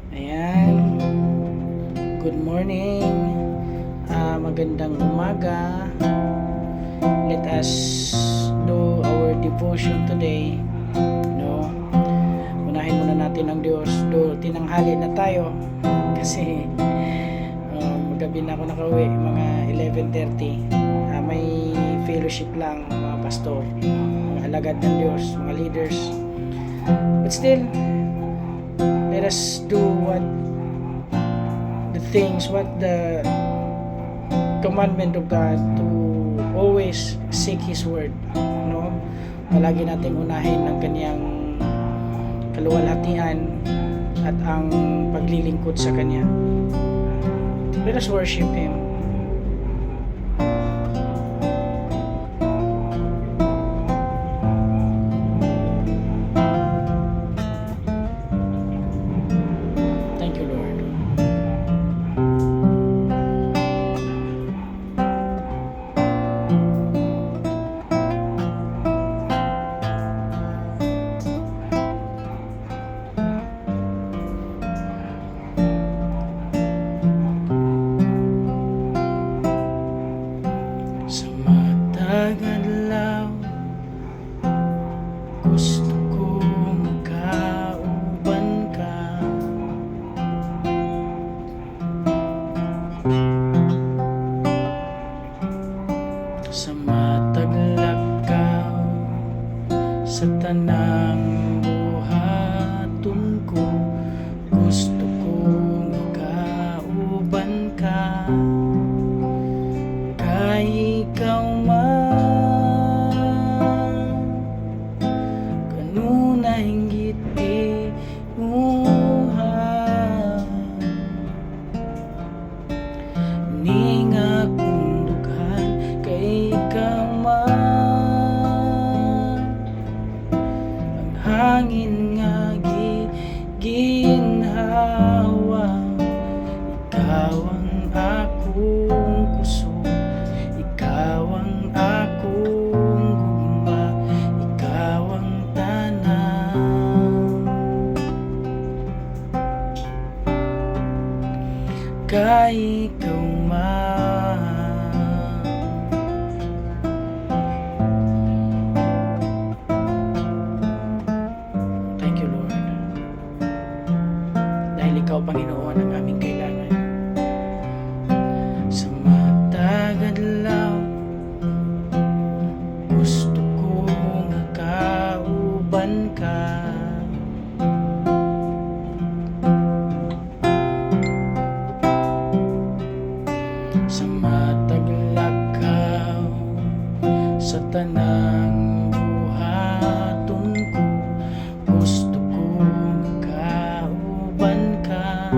Ayan. Good morning. Magandang umaga. Let us do our devotion today. No? Unahin muna natin ang Diyos. Tinanghali na tayo. Kasi gabi na ako nakauwi. Mga 11:30. May fellowship lang mga pastor. Mga alagad ng Diyos. Mga leaders. But still, let us do what the commandment of God to always seek His Word, no? Palagi nating unahin ang Kanyang kaluwalhatian at ang paglilingkod sa Kanya. Let us worship Him. Thank you, Lord. Sa matag-adlaw, gusto ko makauban ka. Sa matag-lakaw, sa tanang buhaton ko, gusto ko makauban ka. Kay ikaw man kanuna hinggit imuha ning akong dughan. Kay ikaw man ang hangin nga ginhawa. Ikaw ang akong kusog, ikaw ang akong gugma, ikaw ang tanan. Kay ikaw man. Thank you, Lord. Dahil ikaw, Panginoon, ang aming kailangan. Sa matag-adlaw, gusto ko makauban ka. Sa matag-lakaw, sa tanang buhaton ko, gusto ko makauban ka.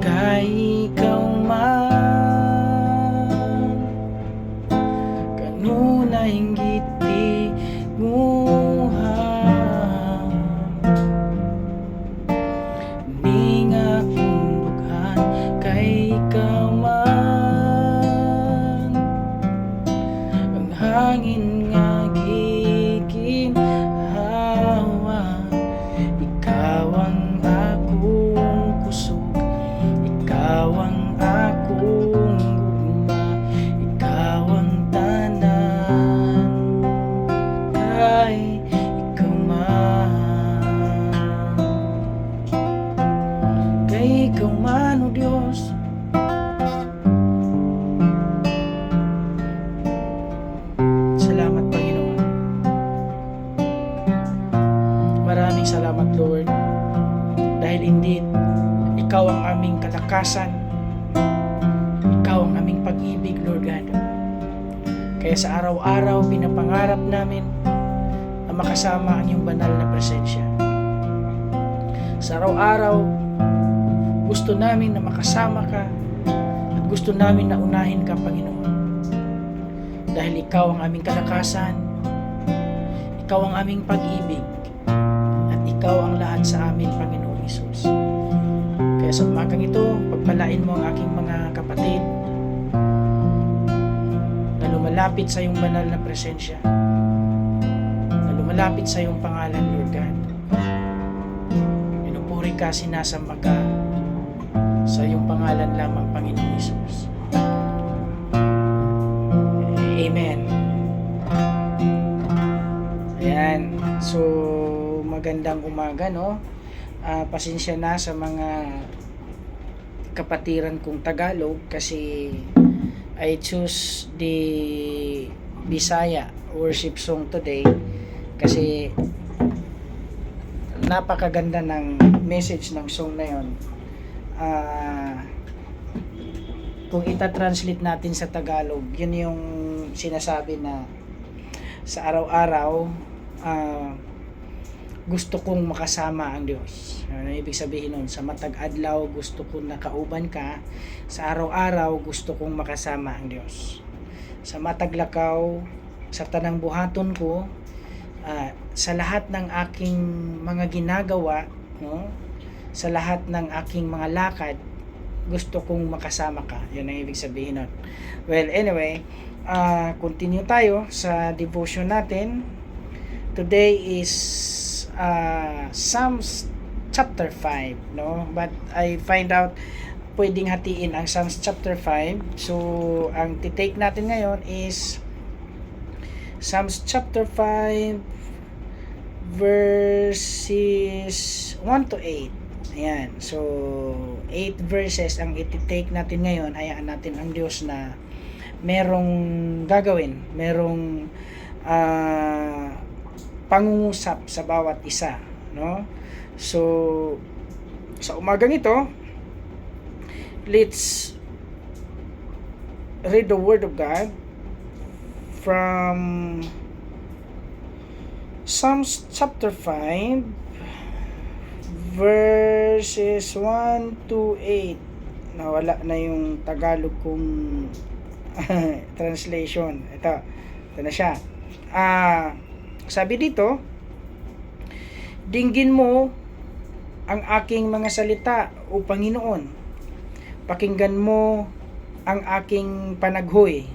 Kay ikaw man kanuna hinggit imuha ning akong dughan. Kay ikaw man ang hangin nga giginhawa. Ikaw ang akong kusog, ikaw ang akong gugma, ikaw ang tanan. Kay ikaw man. Kay ikaw man, O Diyos. Salamat, Panginoon. Maraming salamat, Lord. Dahil indeed, ikaw ang aming kalakasan. Ikaw ang aming pag-ibig, Lord God. Kaya sa araw-araw, pinapangarap namin na makasama ang iyong banal na presensya. Sa araw-araw, gusto namin na makasama ka at gusto namin na unahin ka, Panginoon. Dahil ikaw ang aming kalakasan, ikaw ang aming pag-ibig, at ikaw ang lahat sa amin, Panginoon Hesus. Kaya sa umagang ito, pagpalain mo ang aking mga kapatid na lumalapit sa iyong banal na presensya, na lumalapit sa iyong pangalan, Lord God. Pinupuri ka, sinasamba ka sa iyong pangalan lamang, Panginoong Hesus. Amen. Ayan. So, magandang umaga, no? Pasensya na sa mga kapatiran kong Tagalog kasi I choose the Bisaya worship song today kasi napakaganda ng message ng song na yon. Kung ita-translate natin sa Tagalog, yun yung sinasabi na sa araw-araw gusto kong makasama ang Diyos. Ano ibig sabihin nun? Sa matag adlaw gusto kong nakauban ka, sa araw-araw gusto kong makasama ang Diyos. Sa matag lakaw, sa tanang buhaton ko, sa lahat ng aking mga ginagawa, no? Sa lahat ng aking mga lakad, gusto kong makasama ka. Yun ang ibig sabihin nun. Well, anyway, continue tayo sa devotion natin. Today is Psalms chapter 5, no? But I find out pwedeng hatiin ang Psalms chapter 5. So, ang titake natin ngayon is Psalms chapter 5 verses 1 to 8. Ayan. So, 8 verses ang ititake natin ngayon. Hayaan natin ang Diyos na merong gagawin, merong pangungusap sa bawat isa, no? So, sa umagang ito, let's read the Word of God from Psalms chapter 5 verses 1 to 8. Nawala na yung Tagalog kong translation. Ito na siya. Sabi dito, dinggin mo ang aking mga salita, o Panginoon. Pakinggan mo ang aking panaghoy.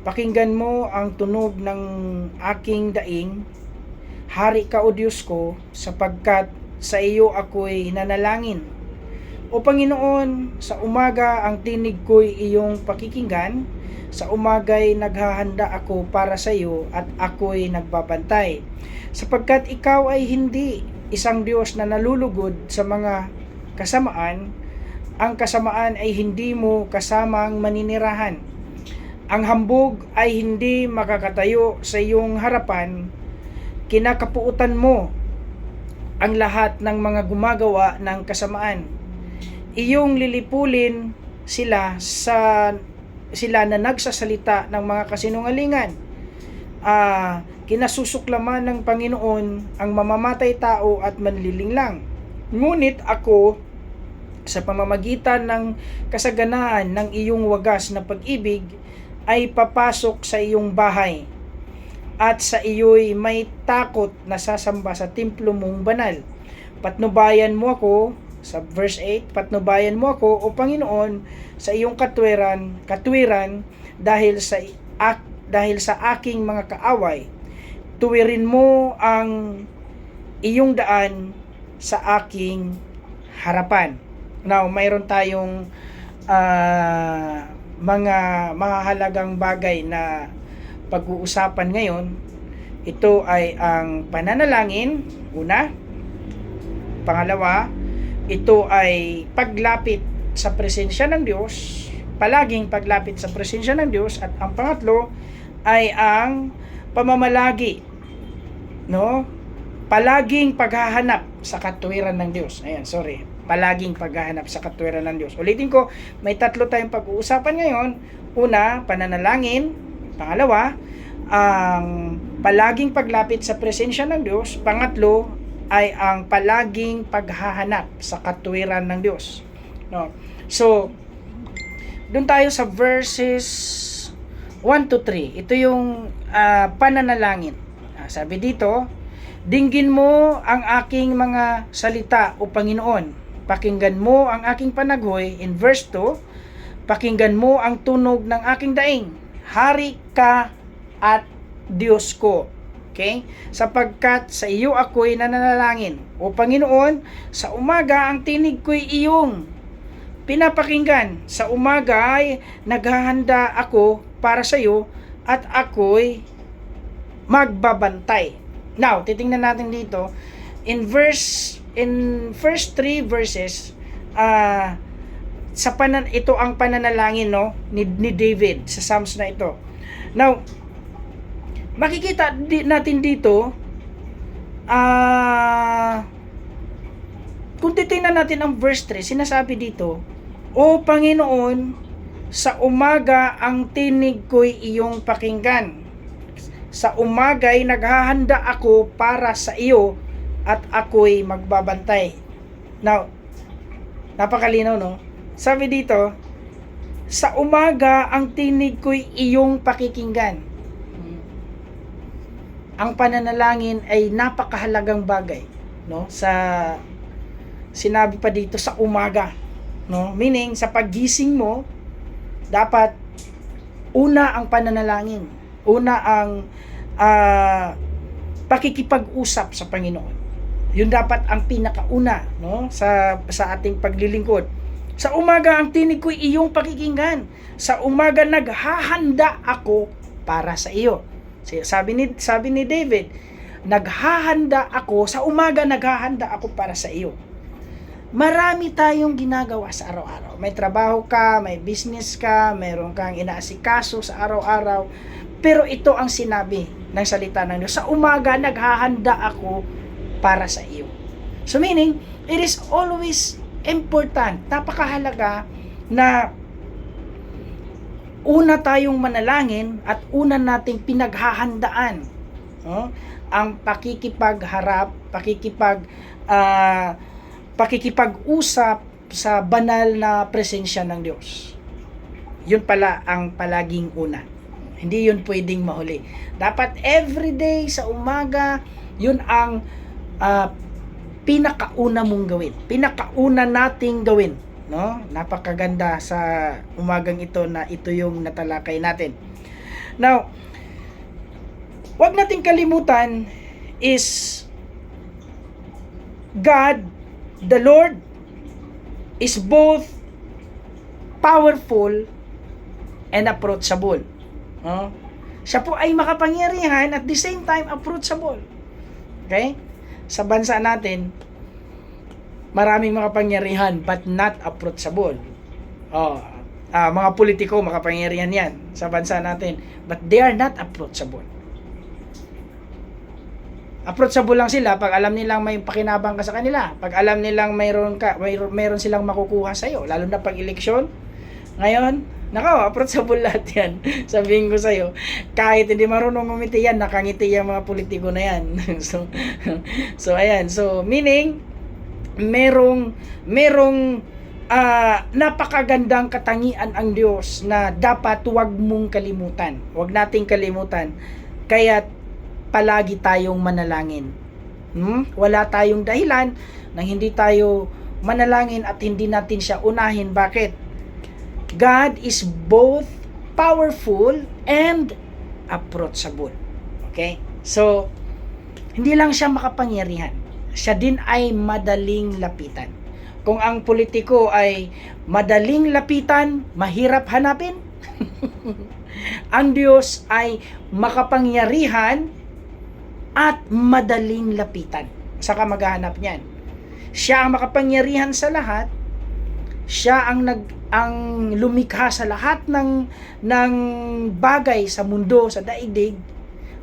Pakinggan mo ang tunog ng aking daing. Hari ka, O Diyos ko, sapagkat sa iyo ako'y nanalangin. O Panginoon, sa umaga ang tinig ko'y iyong pakikinggan. Sa umaga'y naghahanda ako para sa iyo at ako'y nagbabantay. Sapagkat ikaw ay hindi isang Diyos na nalulugod sa mga kasamaan, ang kasamaan ay hindi mo kasamang maninirahan. Ang hambog ay hindi makakatayo sa iyong harapan. Kinakapuutan mo ang lahat ng mga gumagawa ng kasamaan. Iyong lilipulin sila na nagsasalita ng mga kasinungalingan. Kinasusuklaman ng Panginoon ang mamamatay tao at manlilinglang. Ngunit ako, sa pamamagitan ng kasaganaan ng iyong wagas na pag-ibig, ay papasok sa iyong bahay, at sa iyo'y may takot na sasamba sa templo mong banal. Patnubayan mo ako, sa verse 8, patnubayan mo ako, O Panginoon, sa iyong katwiran dahil sa aking mga kaaway. Tuwirin mo ang iyong daan sa aking harapan. Now, mayroon tayong mga mahalagang bagay na pag-uusapan ngayon. Ito ay ang pananalangin, una. Pangalawa, ito ay paglapit sa presensya ng Diyos, palaging paglapit sa presensya ng Diyos. At ang pangatlo ay ang pamamalagi, no? Palaging paghahanap sa katwiran ng Diyos. Palaging paghahanap sa katwiran ng Diyos. Ulitin ko, may tatlo tayong pag-uusapan ngayon. Una, pananalangin. Pangalawa, ang palaging paglapit sa presensya ng Diyos. Pangatlo ay ang palaging paghahanap sa katwiran ng Diyos. No? So, doon tayo sa verses 1 to 3. Ito yung pananalangin. Sabi dito, dinggin mo ang aking mga salita, O Panginoon. Pakinggan mo ang aking panaghoy. In verse 2, pakinggan mo ang tunog ng aking daing. Hari ka at Diyos ko. Okay? Sapagkat sa iyo ako'y nananalangin. O Panginoon, sa umaga ang tinig ko'y iyong pinapakinggan. Sa umaga ay naghahanda ako para sa iyo at ako'y magbabantay. Now, titingnan natin dito in first 3 verses, ito ang pananalangin, no, ni David sa Psalms na ito. Now, makikita natin dito, kung titingnan natin ang verse 3, sinasabi dito, O Panginoon, sa umaga ang tinig ko'y iyong pakinggan. Sa umaga'y naghahanda ako para sa iyo at ako'y magbabantay. Now, napakalinaw, no? Sabi dito, sa umaga ang tinig ko'y iyong pakikinggan. Ang pananalangin ay napakahalagang bagay, no? Sinabi pa dito sa umaga, no? Meaning sa paggising mo, dapat una ang pananalangin, una ang pakikipag-usap sa Panginoon. Yun dapat ang pinakauna, no? sa ating paglilingkod. Sa umaga ang tinig ko'y iyong pakikinggan. Sa umaga naghahanda ako para sa iyo. Sabi ni David, naghahanda ako, sa umaga naghahanda ako para sa iyo. Marami tayong ginagawa sa araw-araw. May trabaho ka, may business ka, mayroon kang inaasikaso sa araw-araw. Pero ito ang sinabi ng salita ng Diyos. Sa umaga naghahanda ako para sa iyo. So meaning, it is always important, napakahalaga na una tayong manalangin at una nating pinaghahandaan, no? Ang pakikipagharap, pakikipag-usap sa banal na presensya ng Diyos. Yun pala ang palaging una. Hindi yun pwedeng mahuli. Dapat everyday sa umaga, yun ang pinakauna mong gawin. Pinakauna nating gawin. No? Napakaganda sa umagang ito na ito yung natalakay natin. Now, wag nating kalimutan is God, the Lord, is both powerful and approachable. No? Siya po ay makapangyarihan at the same time approachable. Okay? Sa bansa natin, maraming makapangyarihan but not approachable. Mga politiko makapangyarihan yan sa bansa natin, but they are not approachable. Approachable lang sila pag alam nilang may pakinabang ka sa kanila, pag alam nilang mayroon silang makukuha sa iyo, lalo na pag eleksyon. Ngayon, approachable lahat yan. Sabihin ko sa iyo, kahit hindi marunong ngumiti yan, nakangiti yung mga politiko na yan. so ayan, so meaning merong napakagandang katangian ang Diyos na dapat huwag mong kalimutan. Huwag nating kalimutan. Kaya palagi tayong manalangin. Wala tayong dahilan na hindi tayo manalangin at hindi natin siya unahin. Bakit? God is both powerful and approachable. Okay? So, hindi lang siya makapangyarihan. Siya din ay madaling lapitan. Kung ang politiko ay madaling lapitan, mahirap hanapin, ang Diyos ay makapangyarihan at madaling lapitan. Saka maghahanap niyan. Siya ang makapangyarihan sa lahat. Siya ang lumikha sa lahat ng bagay sa mundo, sa daigdig.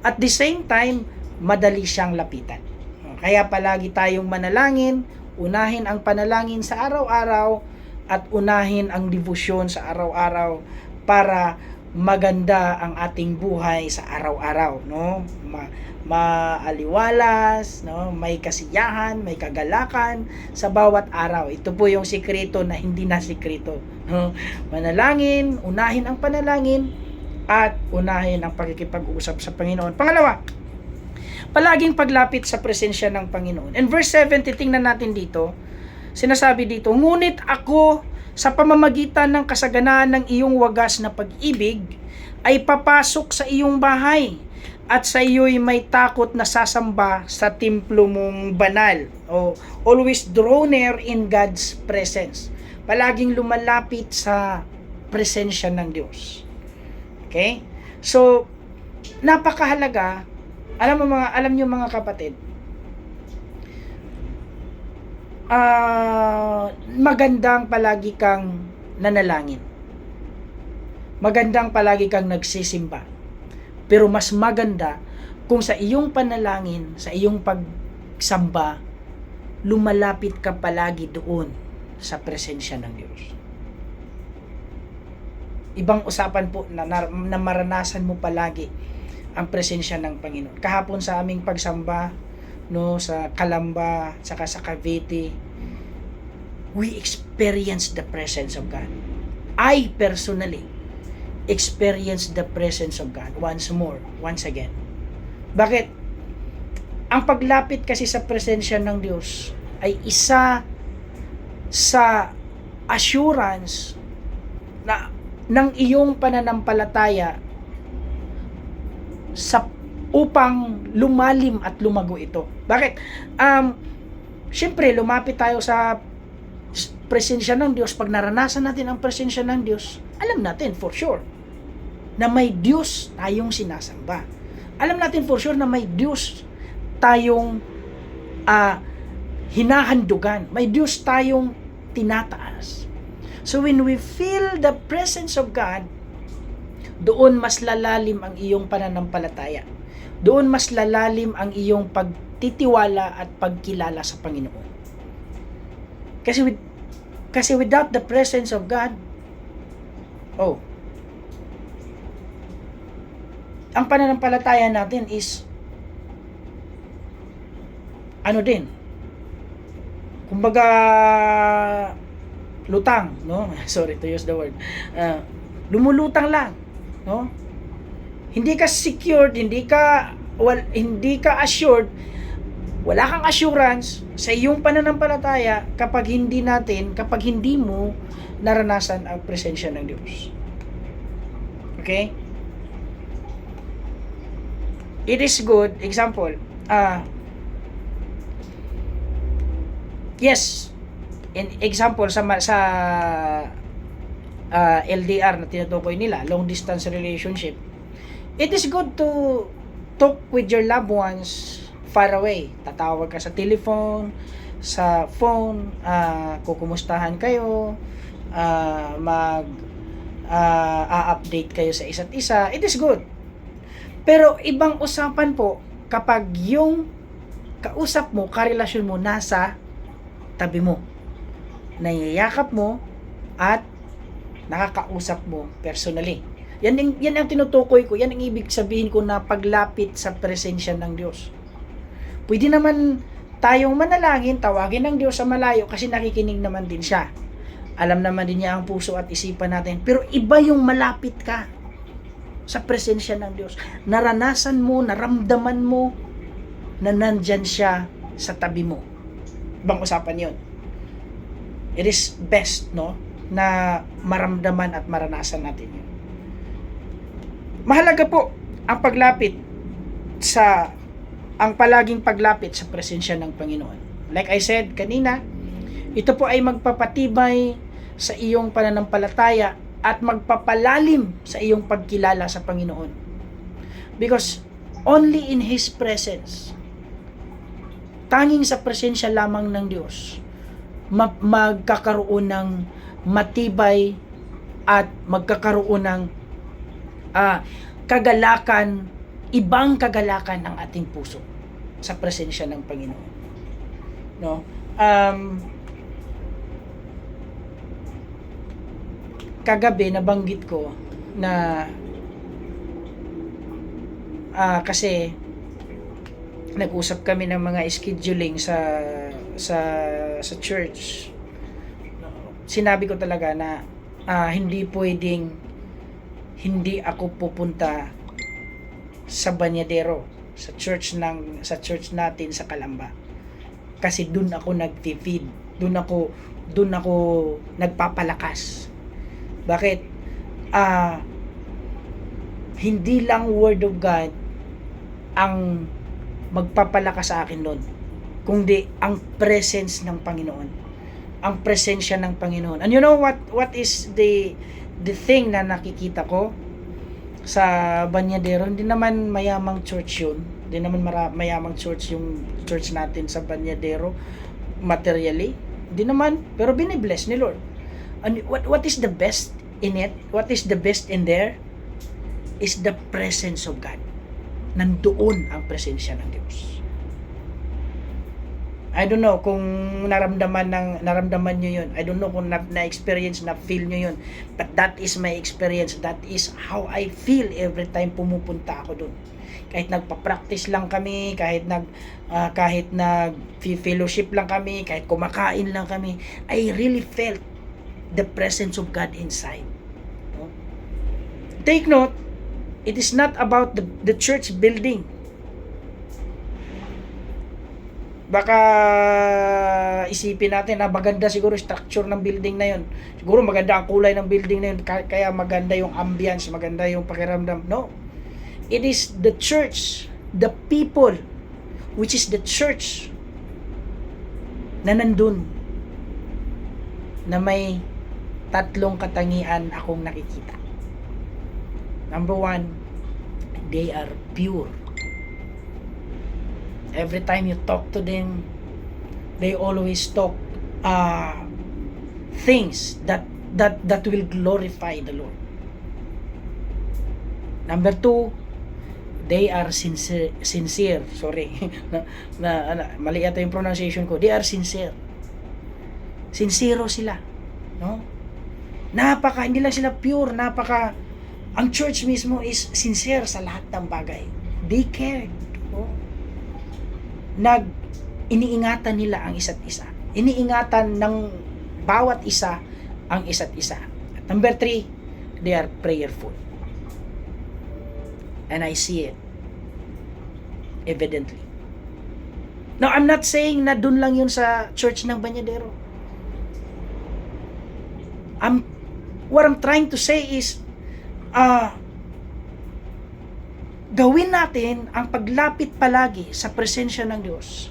At the same time, madali siyang lapitan. Kaya palagi tayong manalangin, unahin ang panalangin sa araw-araw at unahin ang debosyon sa araw-araw para maganda ang ating buhay sa araw-araw, no? Maaliwalas, no? May kasiyahan, may kagalakan sa bawat araw. Ito po yung sikreto na hindi na sikreto, no? Manalangin, unahin ang panalangin at unahin ang pakikipag-usap sa Panginoon. Pangalawa, palaging paglapit sa presensya ng Panginoon. In verse 7, titingnan natin dito, sinasabi dito, ngunit ako sa pamamagitan ng kasaganaan ng iyong wagas na pag-ibig ay papasok sa iyong bahay. at sa iyo'y may takot na sasamba sa templo mong banal. O always draw near in God's presence. Palaging lumalapit sa presensya ng Diyos. Okay? So, napakahalaga. Alam niyo mga kapatid, magandang palagi kang nanalangin. Magandang palagi kang nagsisimba. Pero mas maganda kung sa iyong panalangin, sa iyong pagsamba, lumalapit ka palagi doon sa presensya ng Diyos. Ibang usapan po na maranasan mo palagi ang presensya ng Panginoon. Kahapon sa aming pagsamba, no, sa Calamba, saka sa Cavite, we experienced the presence of God. I personally experienced the presence of God once again. Bakit? Ang paglapit kasi sa presensya ng Diyos ay isa sa assurance na ng iyong pananampalataya upang lumalim at lumago ito. Bakit? Siyempre, lumapit tayo sa presensya ng Diyos. Pag naranasan natin ang presensya ng Diyos, alam natin for sure na may Diyos tayong sinasamba. Alam natin for sure na may Diyos tayong hinahandugan. May Diyos tayong tinataas. So when we feel the presence of God, doon mas lalalim ang iyong pananampalataya. Doon mas lalalim ang iyong pagtitiwala at pagkilala sa Panginoon. Kasi without the presence of God, ang pananampalataya natin is kumbaga lutang, no? Sorry to use the word. Lumulutang lang, no? Hindi ka secured, hindi ka assured, wala kang assurance sa iyong pananampalataya kapag hindi mo naranasan ang presensya ng Diyos. Okay? It is good, example, yes, in example sa LDR na tinutukoy nila, long distance relationship, it is good to talk with your loved ones far away. Tatawag ka sa telephone, sa phone, kukumustahan kayo, update kayo sa isa't isa. It is good. Pero ibang usapan po kapag yung kausap mo, karelasyon mo nasa tabi mo, nayayakap mo at nakakausap mo personally. Yan ang tinutukoy ko, yan ang ibig sabihin ko na paglapit sa presensya ng Diyos. Pwede naman tayong manalangin, tawagin ng Diyos sa malayo kasi nakikinig naman din siya. Alam naman din niya ang puso at isipan natin. Pero iba yung malapit ka sa presensya ng Diyos. Naranasan mo, naramdaman mo na nandyan siya sa tabi mo. Ibang usapan yun. It is best, no, na maramdaman at maranasan natin yun. Mahalaga po ang palaging paglapit sa presensya ng Panginoon. Like I said kanina, ito po ay magpapatibay sa iyong pananampalataya at magpapalalim sa iyong pagkilala sa Panginoon. Because only in His presence, tanging sa presensya lamang ng Diyos, magkakaroon ng matibay at magkakaroon ng kagalakan, ibang kagalakan ng ating puso sa presensya ng Panginoon. No? Kagabi nabanggit ko na kasi nag-usap kami ng mga scheduling sa church. Sinabi ko talaga na hindi pwedeng hindi ako pupunta sa Banyadero, sa church natin sa Calamba. Kasi doon ako nag-feed, doon ako nagpapalakas. Bakit? Hindi lang word of God ang magpapalakas sa akin doon, kundi ang presence ng Panginoon, ang presensya ng Panginoon. And you know what is the thing na nakikita ko sa Banyadero? Hindi naman mayamang church yun, hindi naman mayamang church yung church natin sa Banyadero materially, hindi naman, pero binibless ni Lord. And what is the best in it? What is the best in there? Is the presence of God. Nandoon ang presensya ng Diyos. I don't know kung naramdaman nyo yun. I don't know kung na-experience, na-feel nyo yun. But that is my experience. That is how I feel every time pumupunta ako doon. Kahit nagpa-practice lang kami, kahit nag-fellowship lang kami, kahit kumakain lang kami, I really felt the presence of God inside. No? Take note, it is not about the church building. Baka isipin natin, maganda siguro structure ng building na yun. Siguro maganda ang kulay ng building na yun, kaya maganda yung ambience, maganda yung pakiramdam. No. It is the church, the people, which is the church, na nandun, na may tatlong katangian akong nakikita. Number one, they are pure. Every time you talk to them, they always talk things that will glorify the Lord. Number two, they are sincere. Sorry, mali ata yung pronunciation ko. They are sincere. Sincero sila, no? Hindi lang sila pure, ang church mismo is sincere sa lahat ng bagay. They care. No? Iniingatan nila ang isa't isa. Iniingatan ng bawat isa ang isa't isa. At number three, they are prayerful. And I see it evidently. Now, I'm not saying na dun lang yun sa church ng Banyadero. What I'm trying to say is, gawin natin ang paglapit palagi sa presensya ng Diyos.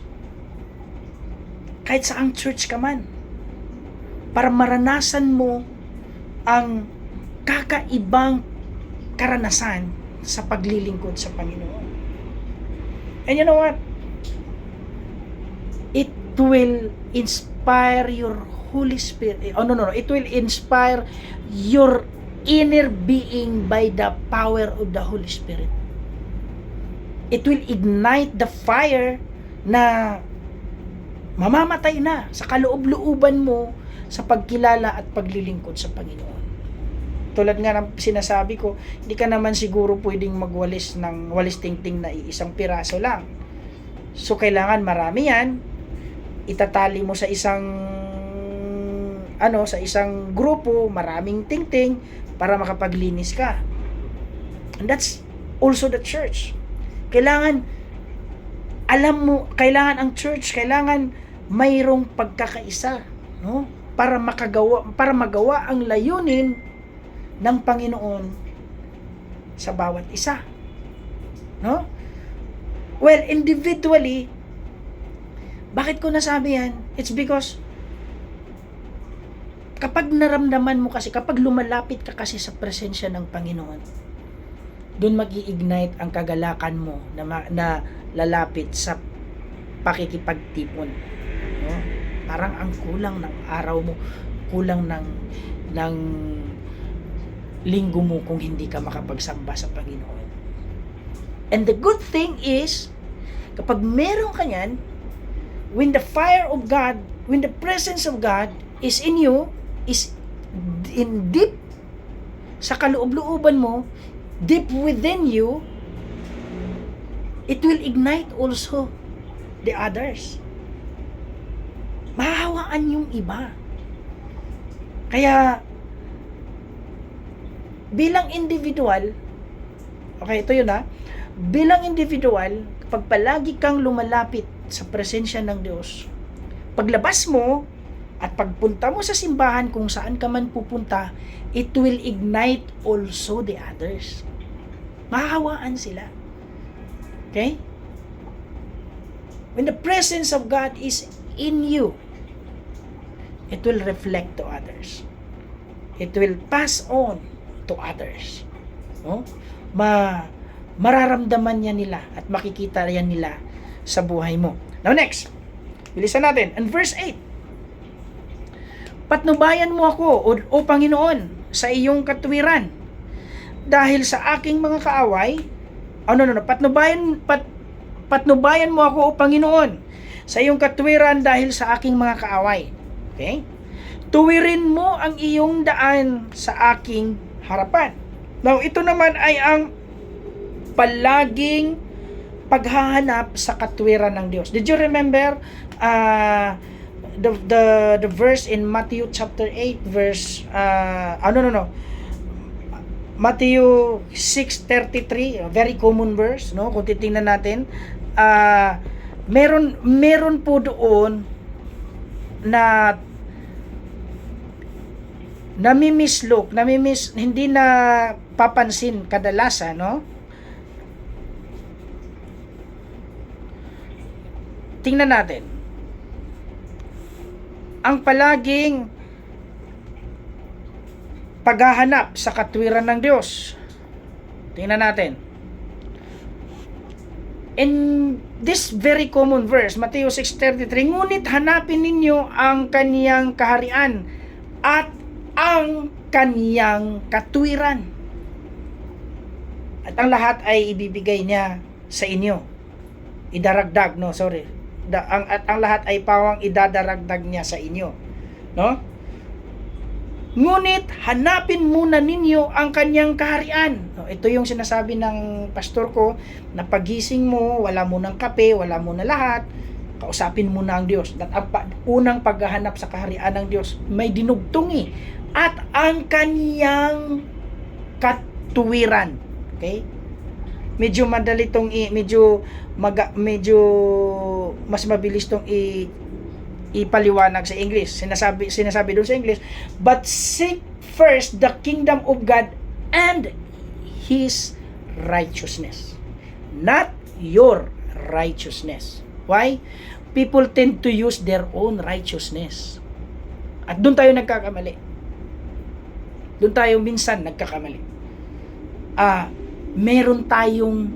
Kahit saang church ka man. Para maranasan mo ang kakaibang karanasan sa paglilingkod sa Panginoon. And you know what? It will inspire your Holy Spirit. It will inspire your inner being by the power of the Holy Spirit. It will ignite the fire na mamamatay na sa kaloob-looban mo sa pagkilala at paglilingkod sa Panginoon. Tulad nga ng sinasabi ko, hindi ka naman siguro pwedeng magwalis ng walis tingting na isang piraso lang. So kailangan marami yan. Itatali mo sa isang grupo, maraming tingting para makapaglinis ka. And that's also the church. Kailangan ang church, kailangan mayroong pagkakaisa, no? Para magawa ang layunin ng Panginoon sa bawat isa. No? Well, individually, bakit ko nasabi yan? It's because kapag naramdaman mo kasi, kapag lumalapit ka kasi sa presensya ng Panginoon, doon mag-i-ignite ang kagalakan mo na lalapit sa pakikipagtipon. No? Parang ang kulang ng araw mo, kulang ng linggo mo kung hindi ka makapagsamba sa Panginoon. And the good thing is, kapag meron ka yan, when the fire of God, when the presence of God is in you, is in deep sa kaloob-looban mo, deep within you, it will ignite also the others. Mahahawaan yung iba. Kaya bilang individual, okay, ito yun bilang individual, kapag palagi kang lumalapit sa presensya ng Diyos, paglabas mo at pagpunta mo sa simbahan kung saan ka man pupunta, it will ignite also the others. Mahahawaan sila. Okay? When the presence of God is in you, it will reflect to others. It will pass on to others. No? Mararamdaman niya nila at makikita yan nila sa buhay mo. Now next, bilisan natin. And verse 8. Patnubayan mo ako, o Panginoon, sa iyong katuwiran. Dahil sa aking mga kaaway, patnubayan mo ako, o Panginoon, sa iyong katuwiran dahil sa aking mga kaaway. Okay? Tuwirin mo ang iyong daan sa aking harapan. Now, ito naman ay ang palaging paghahanap sa katwiran ng Diyos. Did you remember the verse in Matthew chapter 8 verse Matthew 6:33, very common verse, no? Kung titingnan natin, meron po doon na hindi na papansin kadalasan, no? Tingnan natin. Ang palaging paghahanap sa katwiran ng Diyos. Tingnan natin. In this very common verse, Matthew 6:33, ngunit hanapin ninyo ang kaniyang kaharian at ang kaniyang katwiran. At ang lahat ay ibibigay niya sa inyo. Ang lahat ay pawang idadaragdag niya sa inyo. No? Ngunit hanapin muna ninyo ang kanyang kaharian. No, ito yung sinasabi ng pastor ko, na pagising mo, wala mo ng kape, wala mo na lahat, kausapin mo na ang Diyos. At ang unang paghahanap sa kaharian ng Diyos, may dinugtong at ang kanyang katuwiran. Okay? Medyo madali tong medyo mas mabilis tong ipaliwanag sa English. Sinasabi doon sa English, but seek first the kingdom of God and His righteousness, not your righteousness. Why? People tend to use their own righteousness. At doon tayo nagkakamali. Doon tayo minsan nagkakamali. Meron tayong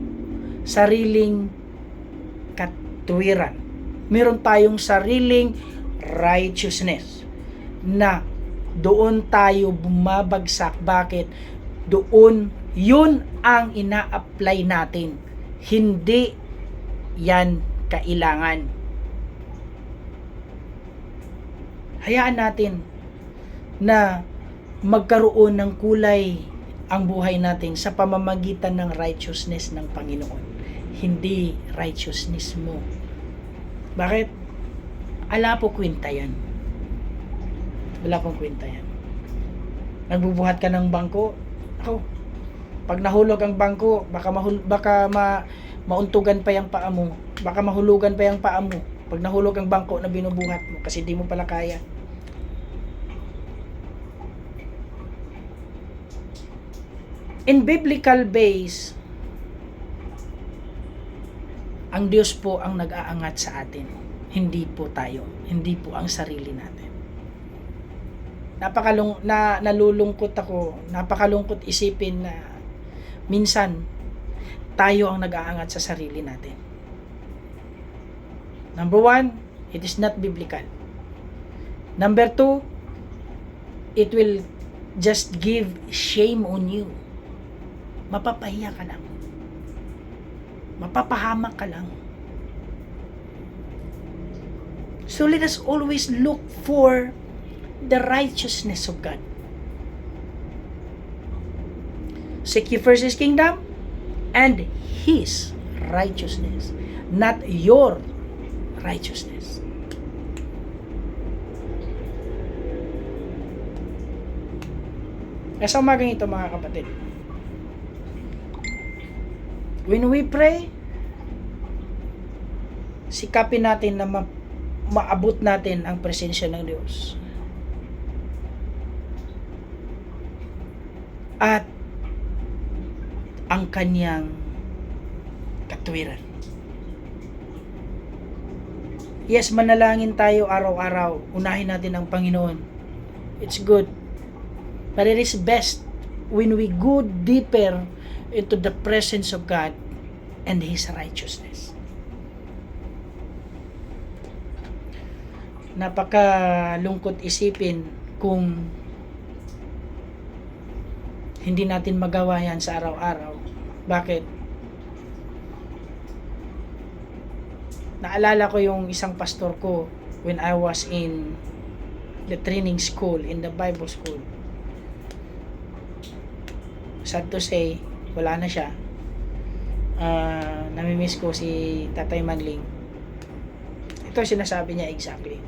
sariling katwiran. Meron tayong sariling righteousness na doon tayo bumabagsak. Bakit? Yun ang ina-apply natin. Hindi yan kailangan. Hayaan natin na magkaroon ng kulay ang buhay natin sa pamamagitan ng righteousness ng Panginoon. Hindi righteousness mo. Bakit? Wala po kwenta yan. Wala pong kwenta yan. Nagbubuhat ka ng bangko, pag nahulog ang bangko, baka mauntugan pa yung paa mo. Baka mahulugan pa yung paa mo. Pag nahulog ang bangko na binubuhat mo, kasi di mo pala kaya. In biblical base, ang Diyos po ang nag-aangat sa atin. Hindi po tayo. Hindi po ang sarili natin. Nalulungkot ako. Napakalungkot isipin na minsan tayo ang nag-aangat sa sarili natin. Number 1, it is not biblical. Number 2, it will just give shame on you. Mapapahiya ka lang. Mapapahamak ka lang. So let us always look for the righteousness of God. Seek ye first His kingdom and His righteousness, not your righteousness. Sa umagang ito, mga kapatid, when we pray, sikapin natin na maabot natin ang presensya ng Diyos. At ang kanyang katwiran. Yes, manalangin tayo araw-araw. Unahin natin ang Panginoon. It's good. But it is best when we go deeper into the presence of God and His righteousness. Napakalungkot isipin kung hindi natin magawa yan sa araw-araw. Bakit? Naalala ko yung isang pastor ko when I was in the training school, in the Bible school. Sad to say, wala na siya. Namimiss ko si Tatay Manling. Ito sinasabi niya exactly.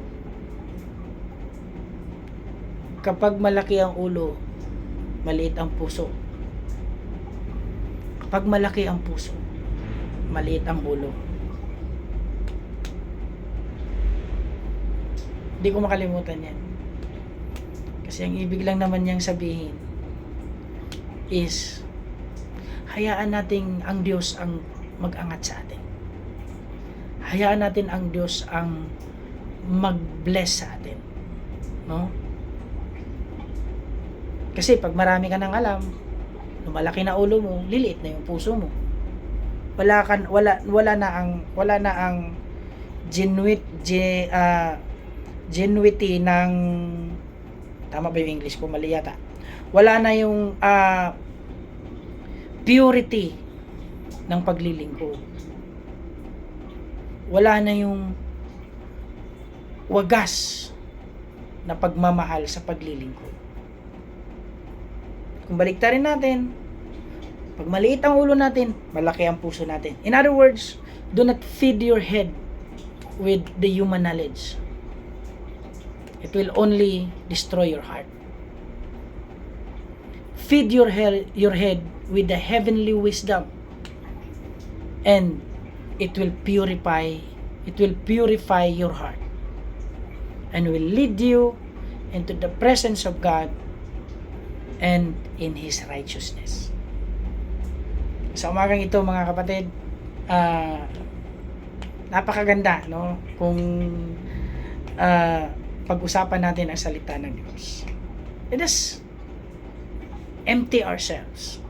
Kapag malaki ang ulo, maliit ang puso. Kapag malaki ang puso, maliit ang ulo. Hindi ko makalimutan yan. Kasi ang ibig lang naman niyang sabihin is hayaan nating ang Diyos ang mag-angat sa atin. Hayaan natin ang Diyos ang mag-bless sa atin. No? Kasi pag marami ka nang alam, lumalaki na ulo mo, liliit na yung puso mo. Wala na ang genuity ng, tama ba yung English ko? Mali yata. Wala na yung purity ng paglilingkod. Wala na yung wagas na pagmamahal sa paglilingkod. Kung baliktarin natin, pag maliit ang ulo natin, malaki ang puso natin. In other words, do not feed your head with the human knowledge. It will only destroy your heart. Feed your head with the heavenly wisdom, and it will purify your heart, and will lead you into the presence of God and in His righteousness. Sa umagang ito, mga kapatid, napakaganda, no? Kung pag-usapan natin ang salita ng Diyos. Let us empty ourselves.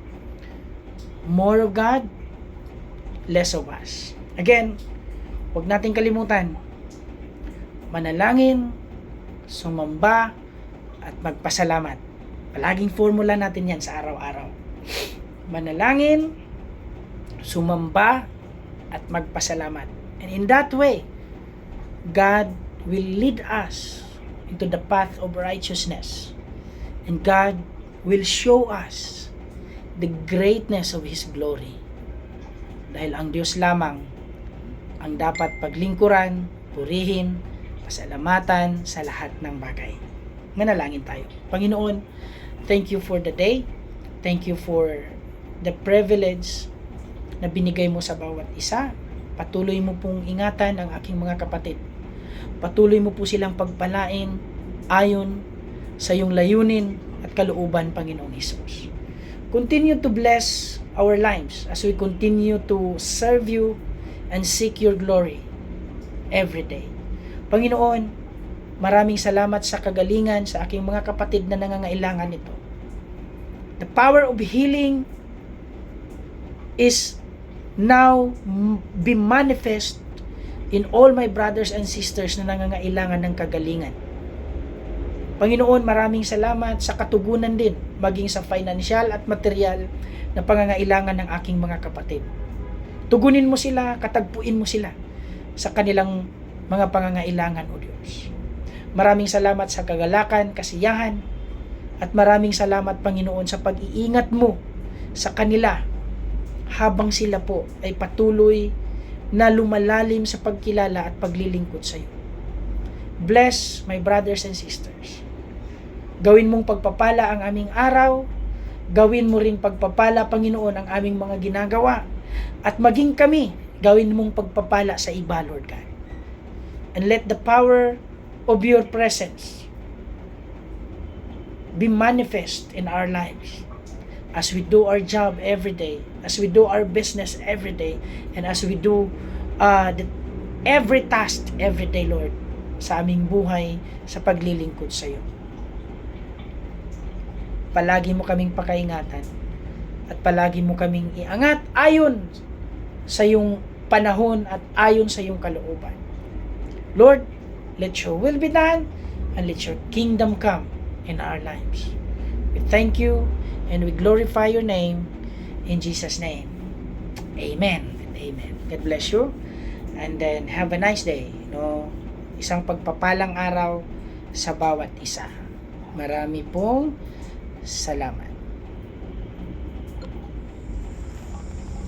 More of God, less of us. Again, huwag nating kalimutan, manalangin, sumamba, at magpasalamat. Palaging formula natin yan sa araw-araw. Manalangin, sumamba, at magpasalamat. And in that way, God will lead us into the path of righteousness. And God will show us the greatness of His glory. Dahil ang Diyos lamang ang dapat paglingkuran, purihin, pasalamatan sa lahat ng bagay. Manalangin tayo. Panginoon, thank you for the day. Thank you for the privilege na binigay mo sa bawat isa. Patuloy mo pong ingatan ang aking mga kapatid. Patuloy mo po silang pagpalain ayon sa iyong layunin at kalooban, Panginoong Hesus. Continue to bless our lives as we continue to serve you and seek your glory every day. Panginoon, maraming salamat sa kagalingan sa aking mga kapatid na nangangailangan nito. The power of healing is now be manifest in all my brothers and sisters na nangangailangan ng kagalingan. Panginoon, maraming salamat sa katugunan din, maging sa financial at material na pangangailangan ng aking mga kapatid. Tugunin mo sila, katagpuin mo sila sa kanilang mga pangangailangan, O Diyos. Maraming salamat sa kagalakan, kasiyahan, at maraming salamat, Panginoon, sa pag-iingat mo sa kanila habang sila po ay patuloy na lumalalim sa pagkilala at paglilingkod sa iyo. Bless my brothers and sisters. Gawin mong pagpapala ang aming araw. Gawin mo ring pagpapala, Panginoon, ang aming mga ginagawa. At maging kami, gawin mong pagpapala sa iba, Lord God. And let the power of your presence be manifest in our lives. as we do our job every day, as we do our business every day, and as we do every task every day, Lord, sa aming buhay, sa paglilingkod sa iyo. Palagi mo kaming pakaingatan at palagi mo kaming iangat ayon sa iyong panahon at ayon sa iyong kalooban. Lord, let your will be done and let your kingdom come in our lives. We thank you and we glorify your name in Jesus' name. Amen and amen. God bless you and then have a nice day. Isang pagpapalang araw sa bawat isa. Marami pong salamat.